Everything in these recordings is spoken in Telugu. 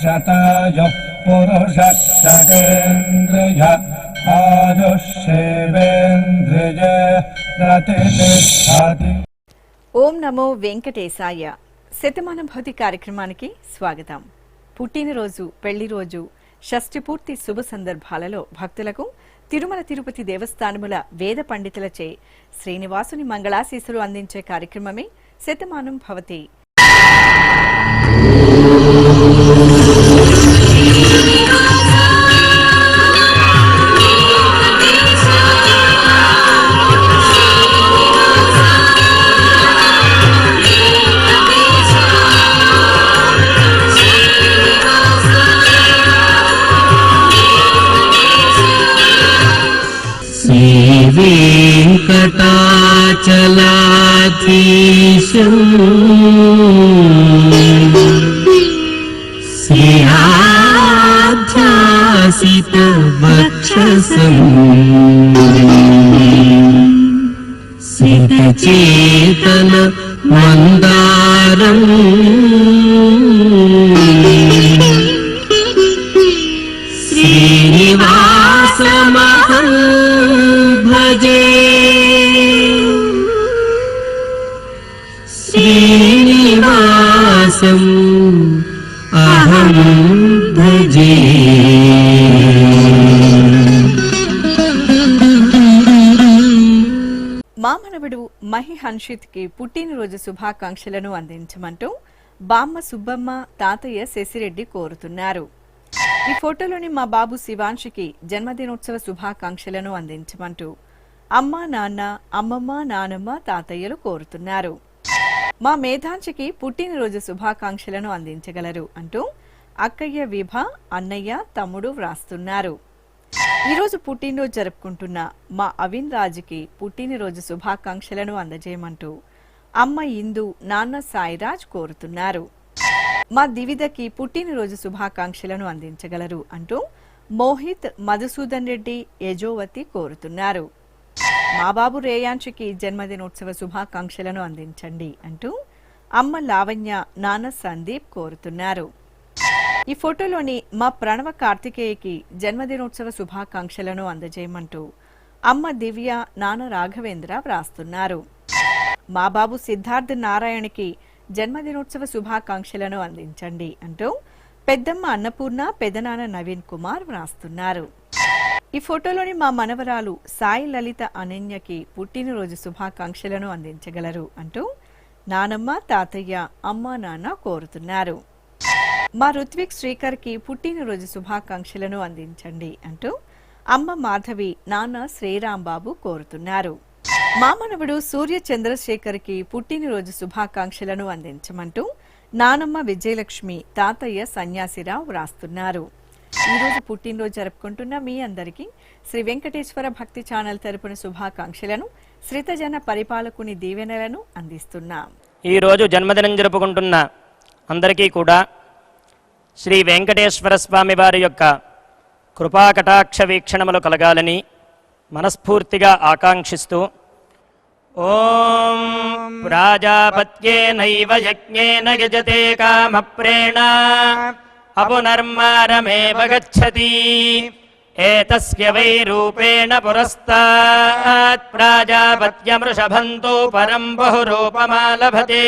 శతాయుః పురుషः శతేంద్రియ ఆయుష్యేవేంద్రియే ప్రతిష్ఠతి. ఓం నమో వెంకటేశాయ. శతమానం భౌతి కార్యక్రమానికి స్వాగతం. పుట్టినరోజు, పెళ్లి రోజు, షష్ఠి పూర్తి శుభ సందర్భాలలో భక్తులకు తిరుమల తిరుపతి దేవస్థానముల వేద పండితులచే శ్రీనివాసుని మంగళాశీస్సులు అందించే కార్యక్రమమే శతమానం భవతి. వెంకటాచలాధీశం శ్రీయాధ్యాసిత వక్షసం సితచేతన మందారం శ్రీనివాసమహం భజే. శ్రీనివాసం అహం భజే. మామనవుడు మహి హన్షిత్ కి పుట్టినరోజు శుభాకాంక్షలను అందించమంటూ బామ్మ సుబ్బమ్మ, తాతయ్య శశిరెడ్డి కోరుతున్నారు. ఈ ఫోటోలోని మా బాబు శివాంశికి జన్మదినోత్సవ శుభాకాంక్షలను అందించమంటూ అమ్మ, నాన్న, అమ్మమ్మ, నానమ్మ, తాతయ్యలు కోరుతున్నారు. మా మేధాంశికి పుట్టినరోజు శుభాకాంక్షలను అందించగలరు అంటూ అక్కయ్య విభ, అన్నయ్య, తమ్ముడు వ్రాస్తున్నారు. ఈరోజు పుట్టినరోజు జరుపుకుంటున్న మా అవిన్ రాజుకి పుట్టినరోజు శుభాకాంక్షలను అందజేయమంటూ అమ్మ ఇందు, నాన్న సాయిరాజ్ కోరుతున్నారు. మా దివిదకి పుట్టినరోజు శుభాకాంక్షలను అందించగలరు అంటూ మోహిత్, మధుసూదన్ రెడ్డి, యజోవతి కోరుతున్నారు. మా బాబు రేయాంశికి జన్మదినోత్సవ శుభాకాంక్షలను అందించండి అంటూ అమ్మ లావణ్య, నాన్న సందీప్ కోరుతున్నారు. ఈ ఫోటోలోని మా ప్రణవ కార్తికేయకి జన్మదినోత్సవ శుభాకాంక్షలను అందజేయమంటూ అమ్మ దివ్య, నాన్న రాఘవేంద్ర వ్రాస్తున్నారు. మా బాబు సిద్ధార్థ్ నారాయణకి జన్మదినోత్సవ శుభాకాంక్షలను అందించండి అంటూ పెద్దమ్మ అన్నపూర్ణ, పెదనాన్న నవీన్ కుమార్ వ్రాస్తున్నారు. ఈ ఫోటోలోని మా మనవరాలు సాయి లలిత అనన్యకి పుట్టినరోజు శుభాకాంక్షలను అందించగలరు అంటూ నానమ్మ, తాతయ్య, అమ్మ, నాన్న కోరుతున్నారు. మా రుత్విక్ శ్రీకర్ కి పుట్టినరోజు శుభాకాంక్షలను అందించండి అంటూ అమ్మ మాధవి, నాన్న శ్రీరాంబాబు కోరుతున్నారు. మా మనవడు సూర్య చంద్రశేఖర్ కి పుట్టినరోజు శుభాకాంక్షలను అందించమంటూ నానమ్మ విజయలక్ష్మి, తాతయ్య సన్యాసిరావు వ్రాస్తున్నారు. ఈరోజు పుట్టినరోజు జరుపుకుంటున్న మీ అందరికీ శ్రీ వెంకటేశ్వర భక్తి ఛానల్ తరపున శుభాకాంక్షలను, శ్రితజన పరిపాలకుని దీవెనలను అందిస్తున్నాం. ఈరోజు జన్మదినం జరుపుకుంటున్న అందరికీ కూడా శ్రీ వెంకటేశ్వర స్వామి వారి యొక్క కృపాకటాక్ష వీక్షణములు కలగాలని మనస్ఫూర్తిగా ఆకాంక్షిస్తూ ఓం ప్రాజాపత్యేనైవ యజ్ఞేన యజతే కామప్రేణ అపునర్మారమేవ గచ్చతి ఏతస్య వై రూపేణ పురస్తాత్ ప్రాజాపత్యమృషభంతో పరం బహురూపమాలభతే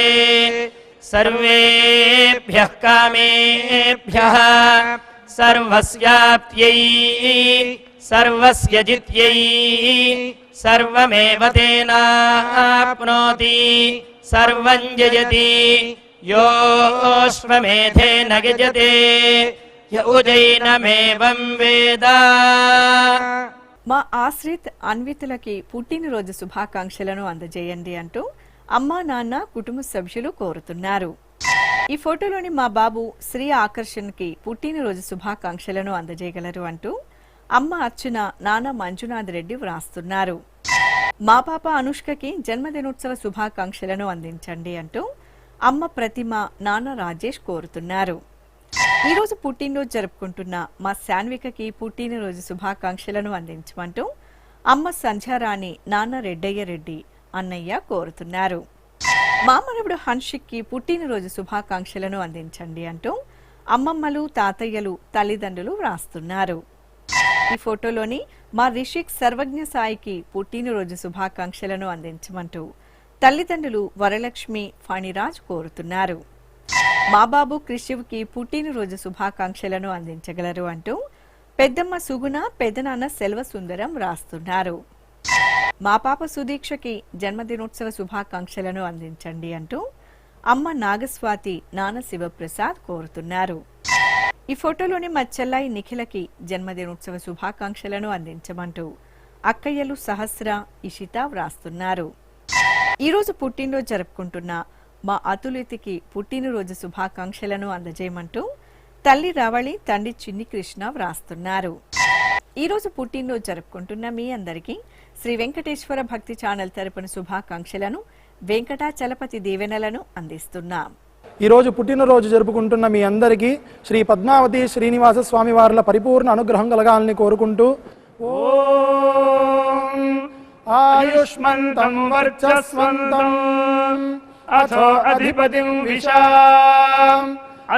సర్వేభ్యః కామేభ్యః సర్వస్యాప్త్యై సర్వస్య జిత్యై సర్వమేవ తేనాప్నోతి సర్వం జయతి యోష్వమేధేన గజతే యౌజైనమేవం వేద. మా ఆశ్రిత్, అన్వితులకి పుట్టినరోజు శుభాకాంక్షలను అందజేయండి అంటూ అమ్మా, నాన్న, కుటుంబ సభ్యులు కోరుతున్నారు. ఈ ఫోటోలోని మా బాబు శ్రీ ఆకర్షణ్ కి పుట్టినరోజు శుభాకాంక్షలను అందజేయగలరు అంటూ అమ్మ అర్చన, నాన్న మంజునాథ్ రెడ్డి వ్రాస్తున్నారు. మా పాప అనుష్కకి జన్మదినోత్సవ శుభాకాంక్షలను అందించండి అంటూ అమ్మ ప్రతిమ, నాన్న రాజేష్ కోరుతున్నారు. ఈరోజు పుట్టినరోజు జరుపుకుంటున్న మా శాన్వికకి పుట్టినరోజు శుభాకాంక్షలను అందించమంటూ అమ్మ సంధ్యారాణి, నాన్న రెడ్డయ్య రెడ్డి, అన్నయ్య కోరుతున్నారు. మా మనవడు హన్షిక్కి పుట్టినరోజు శుభాకాంక్షలను అందించండి అంటూ అమ్మమ్మలు తాతయ్యలు తల్లిదండ్రులు వ్రాస్తున్నారు. ఈ ఫోటోలోని మా రిషిక్ సర్వజ్ఞ సాయికి పుట్టినరోజు శుభాకాంక్షలను అందించమంటూ తల్లిదండ్రులు వరలక్ష్మి ఫణిరాజ్ కోరుతున్నారు. మా బాబు క్రిషివ్కి పుట్టినరోజు శుభాకాంక్షలను అందించగలరు అంటూ పెద్దమ్మ సుగుణ పెద్దనాన్న సెల్వ సుందరం రాస్తున్నారు. మా పాప సుదీక్షకి జన్మదినోత్సవ శుభాకాంక్షలను అందించండి అంటూ అమ్మ నాగస్వాతి నాన్న శివప్రసాద్ కోరుతున్నారు. ఈ ఫోటోలోని మా చెల్లాయి నిఖిలకి జన్మదినోత్సవ శుభాకాంక్షలను అందించమంటూ అక్కయ్యలు సహస్ర ఇషిత వ్రాస్తున్నారు. ఈరోజు పుట్టినరోజు జరుపుకుంటున్న మా అతులితికి పుట్టినరోజు శుభాకాంక్షలను అందజేయమంటూ తల్లి రవళి తండ్రి చిన్ని కృష్ణ వ్రాస్తున్నారు. ఈరోజు పుట్టినరోజు జరుపుకుంటున్న మీ అందరికీ శ్రీ వెంకటేశ్వర భక్తి ఛానల్ తరపున శుభాకాంక్షలను వెంకటాచలపతి దీవెనలను అందిస్తున్నాం. ఈరోజు పుట్టినరోజు జరుపుకుంటున్న మీ అందరికీ శ్రీ పద్మావతి శ్రీనివాస స్వామి వార్ల పరిపూర్ణ అనుగ్రహం కలగాలని కోరుకుంటూ ఓం ఆయుష్మంతం వర్చస్వంతం అథో అధిపతిం విశాం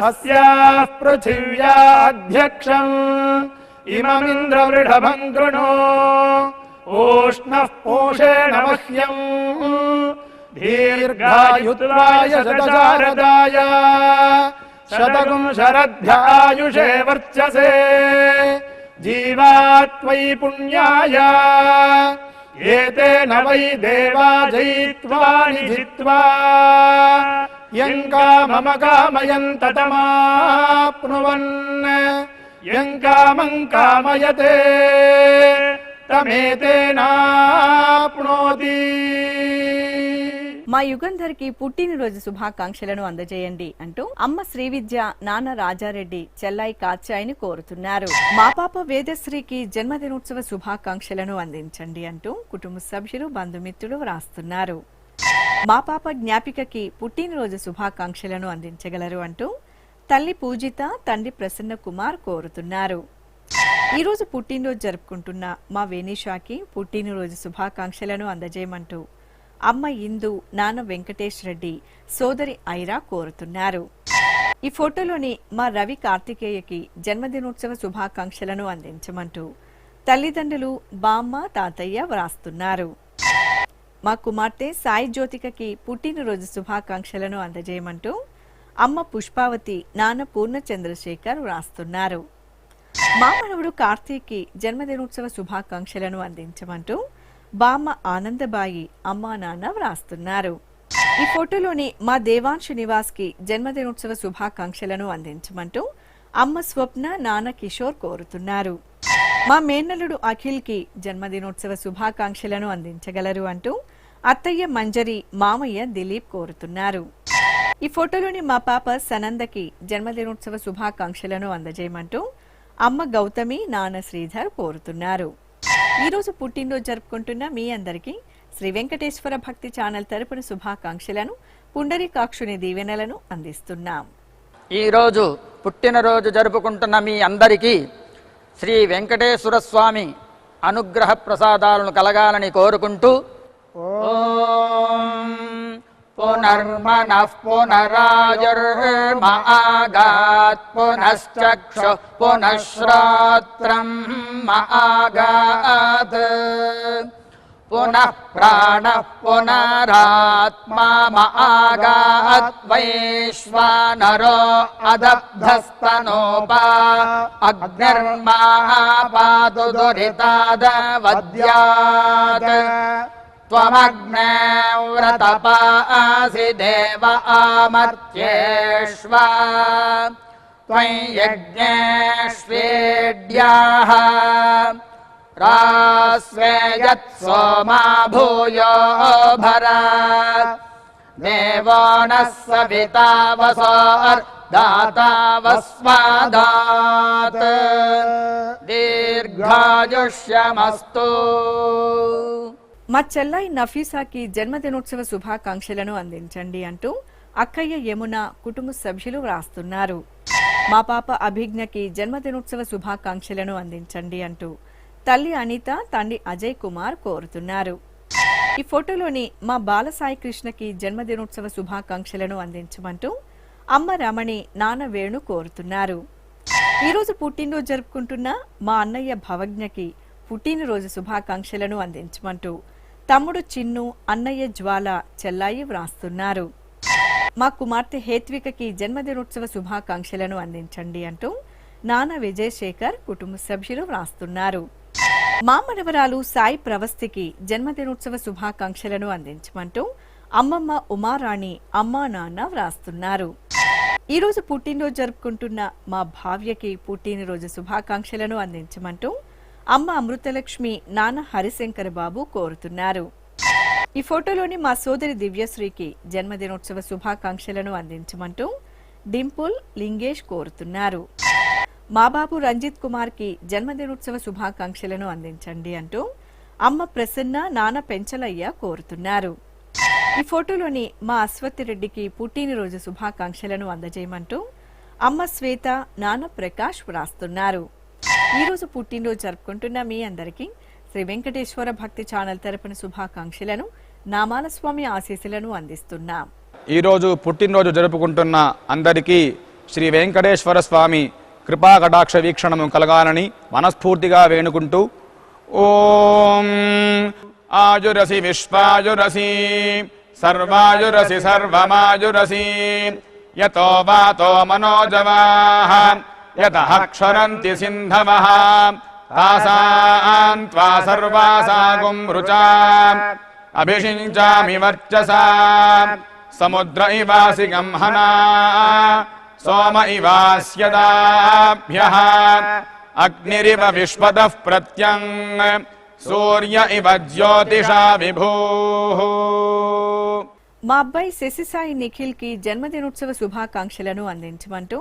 అస్యాః పృథివ్యా అధ్యక్షం ఇమమింద్రవృఢభం కృణో ఓష్ణః పోషేణ మహ్యం దీర్ఘాయుత్వాయ శతశారదాయ శతగుం శరధ్యాయుషే వర్చసే జీవాత్వై పుణ్యాయ ఏతేన వై దేవా జయిత్వాని జిత్వా యం కామమ కామయం తతమాప్నువన్ యం కామం కామయతే తమేతేనాప్నోతి. మా యుగంధర్కి పుట్టినరోజు శుభాకాంక్షలను అందజేయండి అంటూ అమ్మ శ్రీవిద్య నాన్న రాజారెడ్డి చెల్లాయి కాచాయిని కోరుతున్నారు. మా పాప వేదశ్రీకి జన్మదినోత్సవ శుభాకాంక్షలను అందించండి అంటూ కుటుంబ సభ్యులు బంధుమిత్రులు వ్రాస్తున్నారు. మా పాప జ్ఞాపికకి పుట్టినరోజు శుభాకాంక్షలను అందించగలరు అంటూ తల్లి పూజిత తండ్రి ప్రసన్న కుమార్ కోరుతున్నారు. ఈరోజు పుట్టినరోజు జరుపుకుంటున్న మా వేణిషాకి పుట్టినరోజు శుభాకాంక్షలను అందజేయమంటూ అమ్మ ఇందు నాన్న వెంకటేష్ రెడ్డి సోదరి ఐరా కోరుతున్నారు. ఈ ఫోటోలోని మా రవి కార్తికేయకి జన్మదినోత్సవ శుభాకాంక్షలను అందించమంటూ తల్లిదండ్రులు బామ్మ తాతయ్య వ్రాస్తున్నారు. మా కుమార్తె సాయి జ్యోతికకి పుట్టినరోజు శుభాకాంక్షలను అందజేయమంటూ అమ్మ పుష్పావతి నాన్న పూర్ణ చంద్రశేఖర్ వ్రాస్తున్నారు. మా మనవడు కార్తీక్కి జన్మదినోత్సవ శుభాకాంక్షలను అందించమంటూ బామ్మ ఆనందబాయి అమ్మా నాన్న వ్రాస్తున్నారు. ఈ ఫోటోలోని మా దేవాంశు నివాస్కి జన్మదినోత్సవ శుభాకాంక్షలను అందించమంటూ అమ్మ స్వప్న నాన్న కిషోర్ కోరుతున్నారు. మా మేనల్లుడు అఖిల్కి జన్మదినోత్సవ శుభాకాంక్షలను అందించగలరు అంటూ అత్తయ్య మంజరి మామయ్య దిలీప్ కోరుతున్నారు. ఈ ఫోటోలోని మా పాప సనందకి జన్మదినోత్సవ శుభాకాంక్షలను అందజేయమంటూ అమ్మ గౌతమి నాన్న శ్రీధర్ కోరుతున్నారు. ఈరోజు పుట్టినరోజు జరుపుకుంటున్న మీ అందరికీ శ్రీ వెంకటేశ్వర భక్తి ఛానల్ తరపున శుభాకాంక్షలను పుండరీకాక్షుని దీవెనలను అందిస్తున్నాం. ఈరోజు పుట్టినరోజు జరుపుకుంటున్న మీ అందరికీ శ్రీ వెంకటేశ్వర స్వామి అనుగ్రహ ప్రసాదాలను కలగాలని కోరుకుంటూ ఓం పునర్మనః పునరాయుర్మ ఆగాత్ పునశ్చక్షు పునఃశ్రోత్రం ఆగాత్ పునః ప్రాణః పునరాత్మా ఆగాత్ వైశ్వానరో అదబ్ధస్తనోపా అగ్నిర్మాపాతు దురితాదవద్యాత్ త్వమగ్నే వ్రతపాసి దేవ ఆమర్త్యేష్వా త్వం యజ్ఞేష్వేడ్యాః రాస్వేయత్ సోమా భూయో భర దేవో నః సవితా వసోర్దాతా వస్మాదాత్ దీర్ఘాయుష్యమస్తు. మా చెల్లాయి నఫీసాకి జన్మదినోత్సవ శుభాకాంక్షలను అందించండి అంటూ అక్కయ్య యమున కుటుంబ సభ్యులు వ్రాస్తున్నారు. మా పాప అభిజ్ఞకి జన్మదినోత్సవ శుభాకాంక్షలను అందించండి అంటూ తల్లి అనిత తండ్రి అజయ్ కుమార్ కోరుతున్నారు. ఈ ఫోటోలోని మా బాలసాయి కృష్ణకి జన్మదినోత్సవ శుభాకాంక్షలను అందించమంటూ అమ్మ రమణి, నాన్న వేణు కోరుతున్నారు. ఈరోజు పుట్టినరోజు జరుపుకుంటున్న మా అన్నయ్య భవజ్ఞకి పుట్టినరోజు శుభాకాంక్షలను అందించమంటూ తమ్ముడు చిన్ను, అన్నయ్య జ్వాల, చెల్లాయి వ్రాస్తున్నారు. మా కుమార్తె హేత్వికకి జన్మదినోత్సవ శుభాకాంక్షలను అందించండి అంటూ నాన్న విజయశేఖర్ కుటుంబ సభ్యులు వ్రాస్తున్నారు. మా మనవరాలు సాయి ప్రవస్తికి జన్మదినోత్సవ శుభాకాంక్షలను అందించమంటూ అమ్మమ్మ ఉమారాణి, అమ్మా నాన్న వ్రాస్తున్నారు. ఈరోజు పుట్టినరోజు జరుపుకుంటున్న మా భావ్యకి పుట్టినరోజు శుభాకాంక్షలను అందించమంటూ అమ్మ అమృతలక్ష్మి, నాన్న హరిశంకర్ బాబు కోరుతున్నారు. ఈ ఫోటోలోని మా సోదరి దివ్యశ్రీకి జన్మదినోత్సవ శుభాకాంక్షలను అందించమంటూ డింపుల్, లింగేష్ కోరుతున్నారు. మా బాబు రంజిత్ కుమార్ కి జన్మదినోత్సవ శుభాకాంక్షలను అందించండి అంటూ అమ్మ ప్రసన్న, నాన్న పెంచలయ్య కోరుతున్నారు. ఈ ఫోటోలోని మా అశ్వతి రెడ్డికి పుట్టినరోజు శుభాకాంక్షలను అందజేయమంటూ అమ్మ శ్వేత, నాన్న ప్రకాష్ వ్రాస్తున్నారు. ఈరోజు పుట్టినరోజు జరుపుకుంటున్న మీ అందరికీ శ్రీ వెంకటేశ్వర భక్తి ఛానల్ తరపున శుభాకాంక్షలను, నామాల స్వామి ఆశీస్సులను అందిస్తున్నాం. ఈరోజు పుట్టినరోజు జరుపుకుంటున్న అందరికీ శ్రీ వెంకటేశ్వర స్వామి కృపా కటాక్ష వీక్షణము కలగాలని మనస్ఫూర్తిగా వేణుకుంటూ ఓం ఆయురసి విశ్వాయురసి సర్వాయురసి సర్వమాయురసి యతో వాతో మనోజవాః యతః క్షరంతి సింధవః తాసాం త్వా సర్వాసాగుం రుచాం అభిషించామి వర్చసా సముద్ర ఇవాసి గంహనా సోమ ఇవాస్యదాభ్యః అగ్నిరివ విశ్వతః ప్రత్యంగ్ సూర్య ఇవ జ్యోతిషా విభూః. మా అబ్బాయి శశిసాయి నిఖిల్ కి జన్మదినోత్సవ శుభాకాంక్షలను అందించమంటూ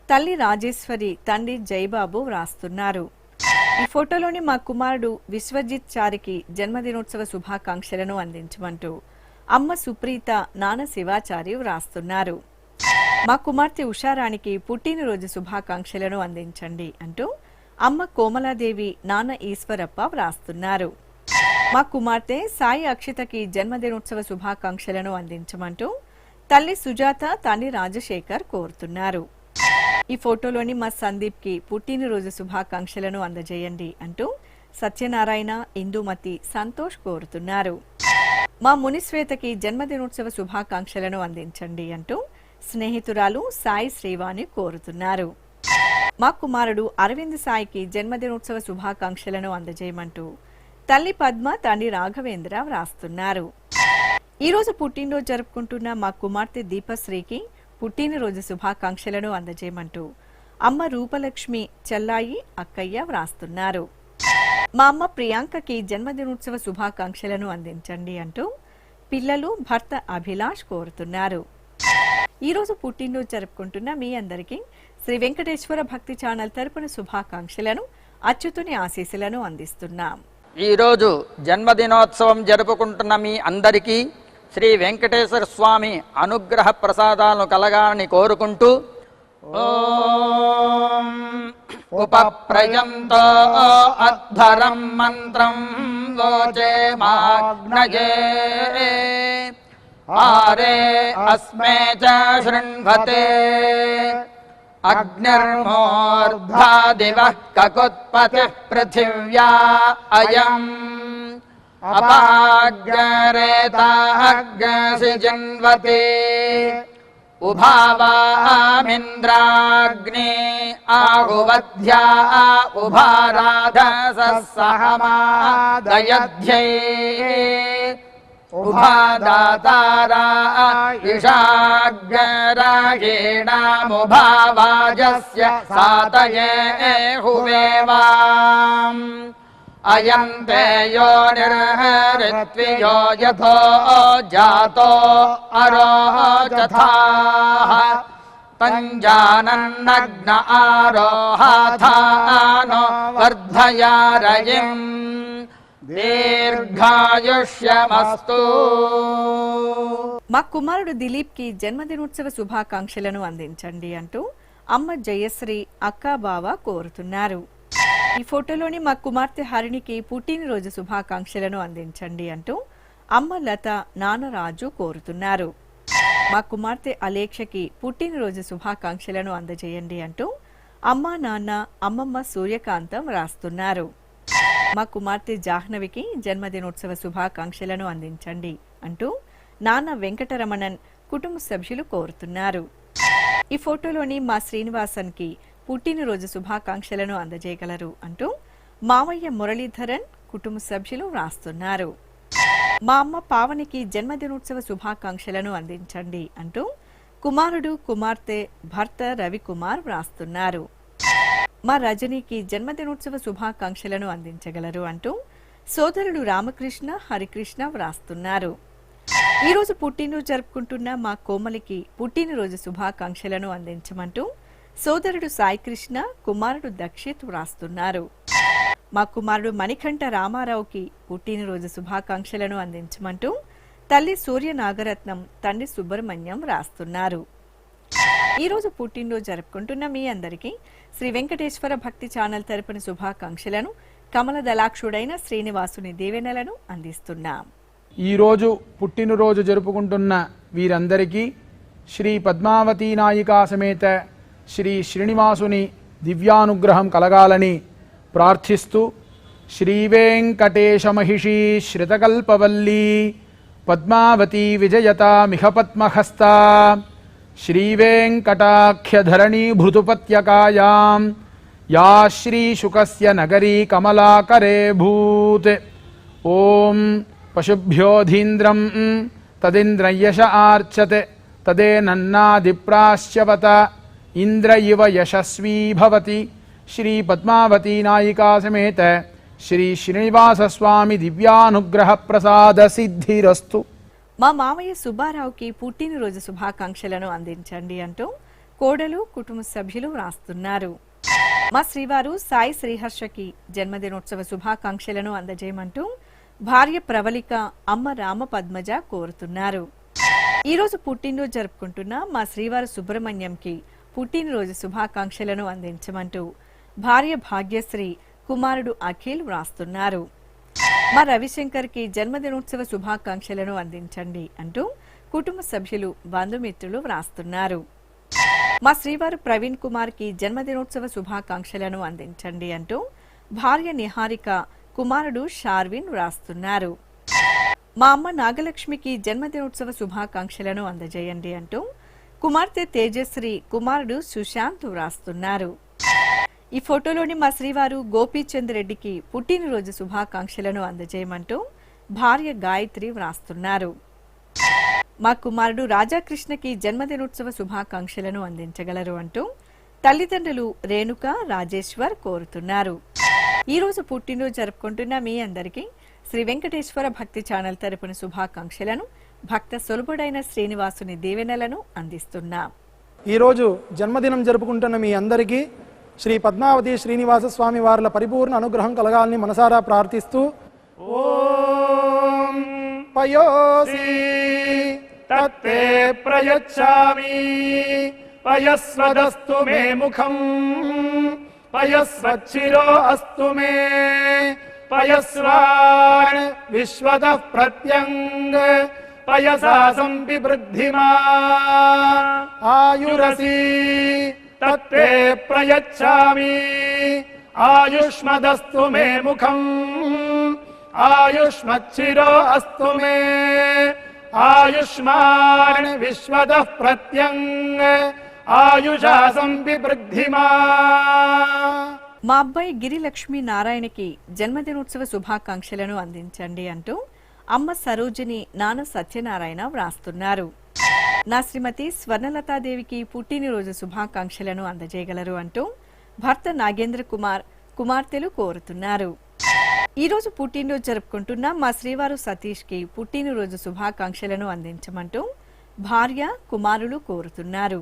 తల్లి రాజేశ్వరి, తండ్రి జయబాబు వ్రాస్తున్నారు. ఈ ఫోటోలోని మా కుమారుడు విశ్వజిత్ చారికి జన్మదినోత్సవ శుభాకాంక్షలను అందించమంటూ అమ్మ సుప్రీత, నాన్న శివాచారి వ్రాస్తున్నారు. మా కుమార్తె ఉషారానికి పుట్టినరోజు శుభాకాంక్షలను అందించండి అంటూ అమ్మ కోమలాదేవి, నాన్న ఈశ్వరప్ప వ్రాస్తున్నారు. మా కుమార్తె సాయి అక్షితకి జన్మదినోత్సవ శుభాకాంక్షలను అందించమంటూ తల్లి సుజాత, తండ్రి రాజశేఖర్ కోరుతున్నారు. ఈ ఫోటోలోని మా సందీప్ కి పుట్టినరోజు శుభాకాంక్షలను అందజేయండి అంటూ సత్యనారాయణ, ఇందుమతి, సంతోష్ కోరుతున్నారు. మా మునిశ్వేతకి జన్మదినోత్సవ శుభాకాంక్షలను అందించండి అంటూ స్నేహితురాలు సాయి శ్రీవాణి కోరుతున్నారు. మా కుమారుడు అరవింద్ సాయికి జన్మదినోత్సవ శుభాకాంక్షలను అందజేయమంటూ తల్లి పద్మ, తండ్రి రాఘవేంద్ర వ్రాస్తున్నారు. ఈరోజు పుట్టినరోజు జరుపుకుంటున్న మా కుమార్తె దీపశ్రీకి పుట్టినరోజు శుభాకాంక్షలను అందజేయమంటూ అమ్మ రూపలక్ష్మి, చెల్లాయి, అక్కయ్య వ్రాస్తున్నారు. మా అమ్మ ప్రియాంకకి జన్మదినోత్సవ శుభాకాంక్షలను అందించండి అంటూ పిల్లలు, భర్త అభిలాష్ కోరుతున్నారు. ఈరోజు పుట్టినరోజు జరుపుకుంటున్న మీ అందరికీ శ్రీ వెంకటేశ్వర భక్తి ఛానల్ తరపున శుభాకాంక్షలను, అచ్యుతుని ఆశీస్సులను అందిస్తున్నాం. ఈరోజు జన్మదినోత్సవం జరుపుకుంటున్న మీ అందరికీ శ్రీ వెంకటేశ్వర స్వామి అనుగ్రహ ప్రసాదాలను కలగాలని కోరుకుంటూ ఓం ఉపప్రయంతో అధ్వరం మంత్రం లోచే మాగ్నయే ఆరే అస్మే చ శృణ్వతే అగ్నిర్మూర్ధ్వా దివః కకుత్పతిః పృథివ్యా అయం అపాగ్రేతాగ్సి జన్వతే ఉభావామింద్రాగ్ని ఆహువధ్యా ఉభారాధసహమాదయధ్యై ఉభాదాతారా ఇషాగ్రాయేణాముభావాజస్య సాతయే హువేవాం అయం తే యోనిర్హరిత్వియో యథో జాతో అరోచథాః తంజానన్నగ్న ఆరోహాథానో వర్ధయారయిం దీర్ఘాయుష్యమస్తు. మా కుమారుడు దిలీప్ కి జన్మదినోత్సవ శుభాకాంక్షలను అందించండి అంటూ అమ్మ జయశ్రీ, అక్క, బావ కోరుతున్నారు. ఈ ఫోటోలోని మా కుమార్తె హరిణికి పుట్టినరోజు శుభాకాంక్షలను అందించండి అంటూ అమ్మ లత, నాన్న రాజు కోరుతున్నారు. మా కుమార్తె అలేక్షకి పుట్టినరోజు శుభాకాంక్షలను అందజేయండి అంటూ అమ్మా నాన్న అమ్మమ్మ సూర్యకాంతం రాస్తున్నారు. మా కుమార్తె జాహ్నవికి జన్మదినోత్సవ శుభాకాంక్షలను అందించండి అంటూ నాన్న వెంకటరమణన్ కుటుంబ సభ్యులు కోరుతున్నారు. ఈ ఫోటోలోని మా శ్రీనివాసన్కి పుట్టినరోజు శుభాకాంక్షలను అందజేయగలరు అంటూ మావయ్య మురళీధరన్ కుటుంబ సభ్యులు వ్రాస్తున్నారు. మా అమ్మ పావనికి జన్మదినోత్సవ శుభాకాంక్షలను అందించండి అంటూ కుమారుడు కుమార్తె భర్త రవికుమార్ వ్రాస్తున్నారు. మా రజనీకి జన్మదినోత్సవ శుభాకాంక్షలను అందించగలరు అంటూ సోదరుడు రామకృష్ణ హరికృష్ణ వ్రాస్తున్నారు. ఈరోజు పుట్టినరోజు జరుపుకుంటున్న మా కోమలికి పుట్టినరోజు శుభాకాంక్షలను అందించమంటూ సోదరుడు సాయికృష్ణ కుమారుడు దక్షిత్ వ్రాస్తున్నారు. మా కుమారుడు మణికంఠ రామారావుకి పుట్టినరోజు శుభాకాంక్షలను అందించమంటూ తల్లి సూర్య నాగరత్నం తండ్రి సుబ్రహ్మణ్యం వ్రాస్తున్నారు. ఈరోజు పుట్టినరోజు జరుపుకుంటున్న మీ అందరికీ శ్రీ వెంకటేశ్వర భక్తి ఛానల్ తరపున శుభాకాంక్షలను కమల దళాక్షుడైన శ్రీనివాసుని దీవెనలను అందిస్తున్నాం. ఈరోజు పుట్టినరోజు జరుపుకుంటున్న వీరందరికీ శ్రీ పద్మావతీ నాయికా సమేత శ్రీ శ్రీనివాసుని దివ్యానుగ్రహం కలగాలని ప్రార్థిస్తూ శ్రీవేంకటేశ మహిషీ శ్రితకల్పవల్లీ పద్మావతీ విజయతామిహ పద్మహస్తా శ్రీవేంకటాఖ్యధరణీ భృతుపత్యకాయాం యా శ్రీశుకస్య నగరీ కమలాకరే భూత్. ఓం పశుభ్యోధీంద్రం తదింద్రయశ ఆర్చతే తదేనన్నాదిప్రాశ్యవత ఇంద్ర ఇవ యశస్వీ భవతి. శ్రీ పద్మావతీ నాయికా సమేత శ్రీ శ్రీనివాసస్వామి దివ్యానుగ్రహ ప్రసాద సిద్ధిరస్తు. మా మామయ్య సుబ్బారావుకి పుట్టినరోజు శుభాకాంక్షలను అందించండి అంటూ కోడలు కుటుంబ సభ్యులు వ్రాస్తున్నారు. మా శ్రీవారు సాయి శ్రీహర్షకి జన్మదినోత్సవ శుభాకాంక్షలను అందజేయమంటూ భార్య ప్రవళిక అమ్మ రామ పద్మజ కోరుతున్నారు. ఈరోజు పుట్టినరోజు జరుపుకుంటున్న మా శ్రీవారు సుబ్రహ్మణ్యంకి పుట్టినరోజు శుభాకాంక్షలను అందించమంటూ భార్య భాగ్యశ్రీ కుమారుడు అఖిల్ వ్రాస్తున్నారు. మా రవిశంకర్కి జన్మదినోత్సవ శుభాకాంక్షలను అందించండి అంటూ కుటుంబ సభ్యులు బంధుమిత్రులు వ్రాస్తున్నారు. మా శ్రీవారు ప్రవీణ్ కుమార్కి జన్మదినోత్సవ శుభాకాంక్షలను అందించండి అంటూ భార్య నిహారిక కుమారుడు షార్విన్ వ్రాస్తున్నారు. మా అమ్మ నాగలక్ష్మికి జన్మదినోత్సవ శుభాకాంక్షలను అందజేయండి అంటూ కుమార్తె తేజశ్రీ కుమారుడు సుశాంత్ వ్రాస్తున్నారు. ఈ ఫోటోలోని మా శ్రీవారు గోపీచంద్ రెడ్డికి పుట్టినరోజు శుభాకాంక్షలను అందజేయమంటూ భార్య గాయత్రి వ్రాస్తున్నారు. మా కుమారుడు రాజాకృష్ణకి జన్మదినోత్సవ శుభాకాంక్షలను అందించగలరు అంటూ తల్లిదండ్రులు రేణుక రాజేశ్వర్ కోరుతున్నారు. ఈరోజు పుట్టినరోజు జరుపుకుంటున్న మీ అందరికీ శ్రీ వెంకటేశ్వర భక్తి ఛానల్ తరపున శుభాకాంక్షలను భక్త సులభుడైన శ్రీనివాసుని దీవెనలను అందిస్తున్నాం. ఈరోజు జన్మదినం జరుపుకుంటున్న మీ అందరికీ శ్రీ పద్మావతి శ్రీనివాస స్వామి వార్ల పరిపూర్ణ అనుగ్రహం కలగాలని మనసారా ప్రార్థిస్తూ ఓం పయోసి తత్తే ప్రయచ్చామి పయస్వదస్తు మే ముఖం పయస్వచ్చిరో అస్తు మే పయస్వాన్ విశ్వతః ప్రత్యంగ పయసా సంపివృద్ధిమా ఆయురసి తత్తే ప్రయచ్చామి ఆయుష్మదస్తు మే ముఖం ఆయుష్మచ్చిరో అస్తు మే ఆయుష్మాన్ విశ్వతః ప్రత్యంగ ఆయుషా సంపివృద్ధిమా. మా అబ్బాయి గిరిలక్ష్మి నారాయణకి జన్మదినోత్సవ శుభాకాంక్షలను అందించండి అంటూ అమ్మ సరోజిని నాన్న సత్యనారాయణ వ్రాస్తున్నారు. నా శ్రీమతి స్వర్ణలతాదేవికి పుట్టినరోజు శుభాకాంక్షలను అందజేయగలరు అంటూ భర్త నాగేంద్ర కుమార్ కుమార్తెలు కోరుతున్నారు. ఈరోజు పుట్టినరోజు జరుపుకుంటున్న మా శ్రీవారు సతీష్కి పుట్టినరోజు శుభాకాంక్షలను అందించమంటూ భార్య కుమారులు కోరుతున్నారు.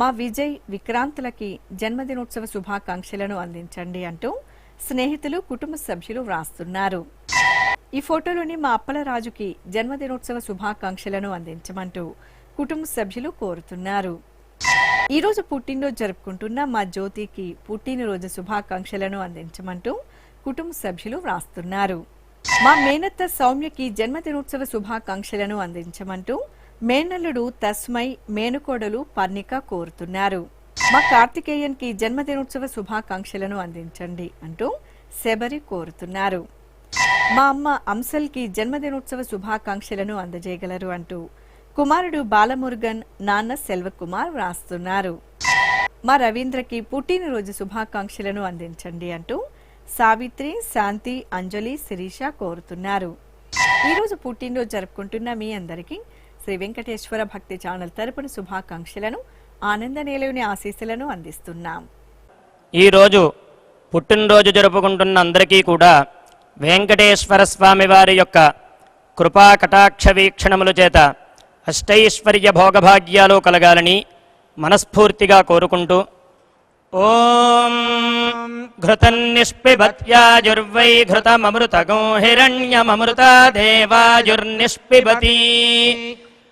మా విజయ్ విక్రాంతులకి జన్మదినోత్సవ శుభాకాంక్షలను అందించండి అంటూ స్నేహితులు కుటుంబ సభ్యులు వ్రాస్తున్నారు. ఈ ఫోటోలోని మా అప్పలరాజుకి జన్మదినోత్సవ శుభాకాంక్షలను అందించమంటూ కుటుంబ సభ్యులు కోరుతున్నారు. ఈరోజు పుట్టినరోజు జరుపుకుంటున్న మా జ్యోతికి పుట్టినరోజు శుభాకాంక్షలను అందించమంటూ కుటుంబ సభ్యులు వ్రాస్తున్నారు. మా మేనత్త సౌమ్యకి జన్మదినోత్సవ శుభాకాంక్షలను అందించమంటూ మేనల్లుడు తస్మై, మేనుకోడలు పర్ణిక కోరుతున్నారు. మా కార్తికేయన్కి జన్మదినోత్సవ శుభాకాంక్షలను అందించండి అంటూ శబరి కోరుతున్నారు. మా అమ్మ అంశల్కి జన్మదినోత్సవ శుభాకాంక్షలను అందజేయగలరు అంటూ కుమారుడు బాలమురుగన్, నాన్న సెల్వకుమార్ వ్రాస్తున్నారు. మా రవీంద్రకి పుట్టినరోజు శుభాకాంక్షలను అందించండి అంటూ సావిత్రి, శాంతి, అంజలి, శిరీష కోరుతున్నారు. ఈరోజు పుట్టినరోజు జరుపుకుంటున్న మీ అందరికీ శ్రీ వెంకటేశ్వర భక్తి ఛానల్ తరపున శుభాకాంక్షలను, ఆనంద నిలయుని ఆశీస్సులను అందిస్తున్నాం. ఈరోజు పుట్టినరోజు జరుపుకుంటున్న అందరికీ కూడా వెంకటేశ్వర స్వామి వారి యొక్క కృపా కటాక్ష వీక్షణముల చేత అష్టైశ్వర్య భోగభాగ్యాలు కలగాలని మనస్ఫూర్తిగా కోరుకుంటూ ఓం ఘృతన్నిష్పిబత్యాజుర్వై ఘృతమమృతగో హిరణ్యమమృతా దేవాజుర్నిష్పిబతి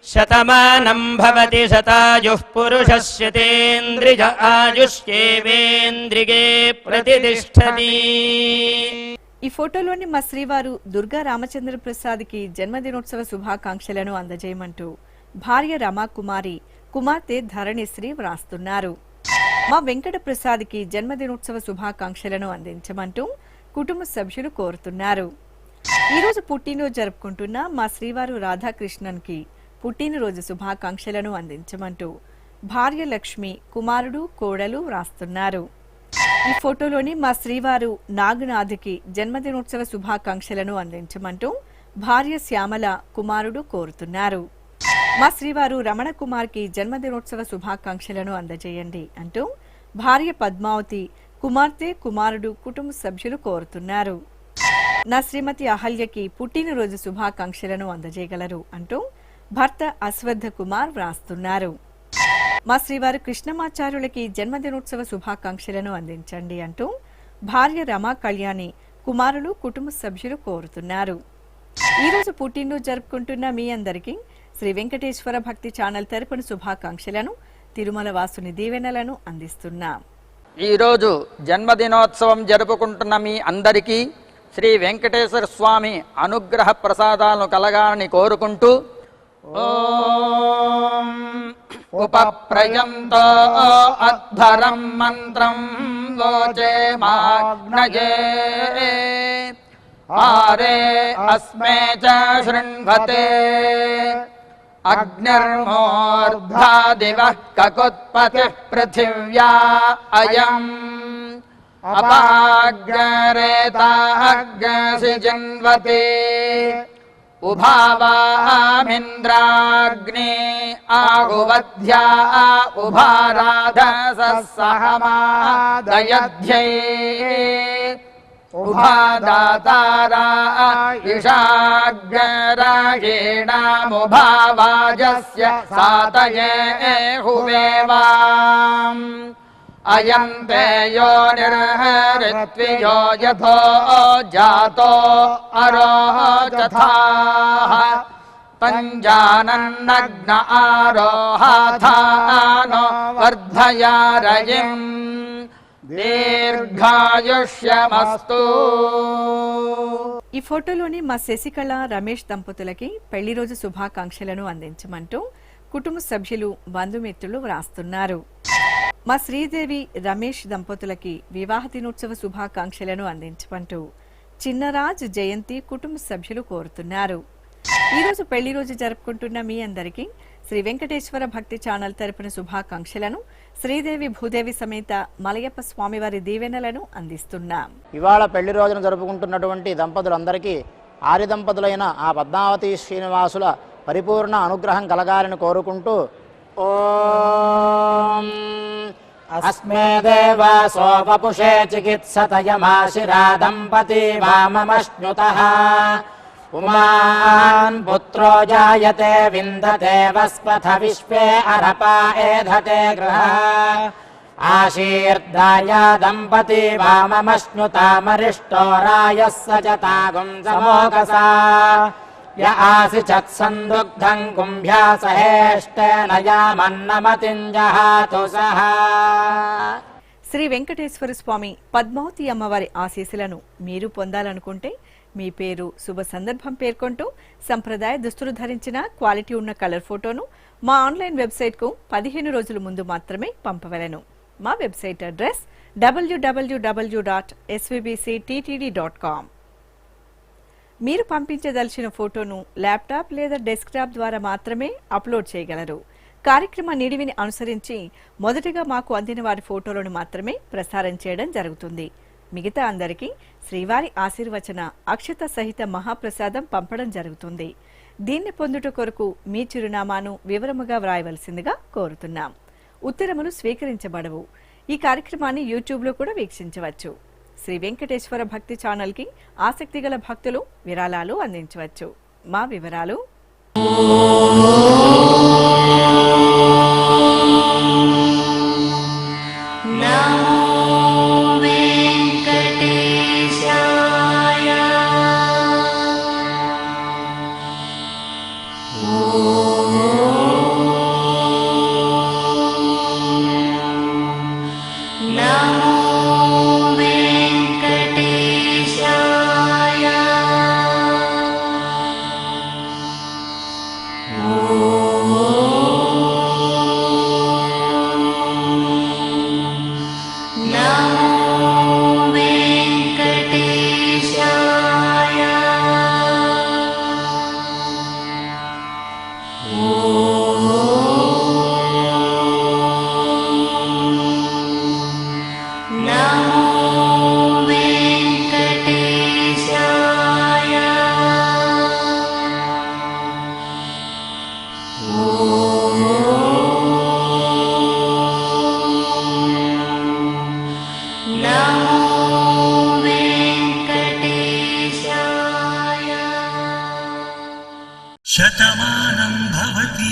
శతమానం భవతి శతాయుః పురుషస్యతేంద్రియ ఆయుష్యేవేంద్రిగే ప్రతిష్టతి. ఈ ఫోటోలోని మా శ్రీవారు దుర్గా రామచంద్ర ప్రసాద్కి జన్మదినోత్సవ శుభాకాంక్షలను అందజేయమంటూ భార్య రమాకుమారి, కుమార్తె ధరణిశ్రీ వ్రాస్తున్నారు. మా వెంకట ప్రసాద్కి జన్మదినోత్సవ శుభాకాంక్షలను అందించమంటూ కుటుంబ సభ్యులు కోరుతున్నారు. ఈరోజు పుట్టినరోజు జరుపుకుంటున్న మా శ్రీవారు రాధాకృష్ణన్కి పుట్టినరోజు శుభాకాంక్షలను అందించమంటూ భార్య లక్ష్మి, కుమారుడు, కోడలు వ్రాస్తున్నారు. ఈ ఫోటోలోని మా శ్రీవారు నాగనాథ్కి జన్మదినోత్సవ శుభాకాంక్షలను అందించమంటూ భార్య శ్యామల, కుమారుడు కోరుతున్నారు. మా శ్రీవారు రమణ కుమార్కి జన్మదినోత్సవ శుభాకాంక్షలను అందజేయండి అంటూ భార్య పద్మావతి, కుమార్తె, కుమారుడు, కుటుంబ సభ్యులు కోరుతున్నారు. నా శ్రీమతి అహల్యకి పుట్టినరోజు శుభాకాంక్షలను అందజేయగలరు అంటూ భర్త అశ్వద్ధ కుమార్ వ్రాస్తున్నారు. మా శ్రీవారు కృష్ణమాచార్యులకి జన్మదినోత్సవ శుభాకాంక్షలను అందించండి అంటూ భార్య రమా కళ్యాణి, కుమారులు, కుటుంబ సభ్యులు కోరుతున్నారు. ఈరోజు పుట్టినరోజు జరుపుకుంటున్న మీ అందరికీ శ్రీ వెంకటేశ్వర భక్తి ఛానల్ తరపున శుభాకాంక్షలను, తిరుమల వాసుని దీవెనలను అందిస్తున్నాం. ఈరోజు జన్మదినోత్సవం జరుపుకుంటున్న మీ అందరికీ శ్రీ వెంకటేశ్వర స్వామి అనుగ్రహ ప్రసాదాలను కలగాలని కోరుకుంటూ ఓం ఉపప్రయంతో అధ్వరం మంత్రం లోచే మాగ్నయే ఆరే అస్మే చ శృణ్వతే అగ్నిర్మూర్ధా దివః కకుత్పతిః పృథివ్యా అయం అపాగ్రేతాగ్సి జన్వతే ఉభావామింద్రాగ్ని ఆగువధ్యా ఉభారాధసహమాదయధ్యై ఉభాదాతారా ఇషాగ్రాయేణాముభావాజస్య సాతయే హువేవాం అయం తే యోనిర్హరిత్వియో యథో జాతో అరోచథాః పంజానన్నగ్న ఆరోహాథానో వర్ధయారయిం దీర్ఘాయుష్యమస్తు. ఈ ఫోటోలోని మా శశికళ, రమేష్ దంపతులకి పెళ్లి రోజు శుభాకాంక్షలను అందించమంటూ కుటుంబ సభ్యులు, బంధుమిత్రులు వ్రాస్తున్నారు. మా శ్రీదేవి, రమేష్ దంపతులకి వివాహ దినోత్సవ శుభాకాంక్షలను అందించమంటూ చిన్నరాజ్, జయంతి కుటుంబ సభ్యులు కోరుతున్నారు. ఈరోజు పెళ్లి రోజు జరుపుకుంటున్న మీ అందరికీ శ్రీ వెంకటేశ్వర భక్తి ఛానల్ తరపున శుభాకాంక్షలను, శ్రీదేవి భూదేవి సమేత మలయప్ప స్వామివారి దీవెనలను అందిస్తున్నాం. ఇవాళ పెళ్లి రోజున జరుపుకుంటున్నటువంటి దంపతులందరికీ ఆర్య దంపతులైన ఆ పద్మావతి శ్రీనివాసుల పరిపూర్ణ అనుగ్రహం కలగాలని కోరుకుంటూ ఓం అస్మే దేవాసో వపుషే చికిత్సతయమాశిరా దంపతి వామమశ్నుతః ఉమాన్ పుత్రో జాయతే విందతే వస్పథ విశ్వే అరపా ఏధతే గృహ ఆశీర్దాయ దంపతి వామమశ్నుతామరిష్టో రాయః సజతాగుం సమోకసా య ఆసిచత్ సందుగ్ధం కుంభ్యా సహేష్టేన యామన్నమతిం జహాతు సహ. శ్రీ వెంకటేశ్వర స్వామి పద్మావతి అమ్మవారి ఆశీస్సులను మీరు పొందాలనుకుంటే మీ పేరు, శుభ సందర్భం పేర్కొంటూ సంప్రదాయ దుస్తులు ధరించిన క్వాలిటీ ఉన్న కలర్ ఫోటోను మా ఆన్లైన్ వెబ్సైట్కు 15 రోజుల ముందు మాత్రమే పంపవలెను. మా వెబ్సైట్ అడ్రస్ www.svbcttd.com. మీరు పంపించదలిచిన ఫోటోను ల్యాప్టాప్ లేదా డెస్క్టాప్ ద్వారా మాత్రమే అప్లోడ్ చేయగలరు. కార్యక్రమ నిడివిని అనుసరించి మొదటగా మాకు అందిన వారి ఫోటోలను మాత్రమే ప్రసారం చేయడం జరుగుతుంది. మిగతా అందరికీ శ్రీవారి ఆశీర్వచన అక్షత సహిత మహాప్రసాదం పంపడం జరుగుతుంది. దీన్ని పొందుట కొరకు మీ చిరునామాను వివరముగా వ్రాయవలసిందిగా కోరుతున్నాం. ఉత్తరములు స్వీకరించబడవు. ఈ కార్యక్రమాన్ని యూట్యూబ్లో కూడా వీక్షించవచ్చు. శ్రీ వెంకటేశ్వర భక్తి ఛానల్కి ఆసక్తిగల భక్తులు విరాళాలు అందించవచ్చు. మా వివరాలు: శతమానం భవతి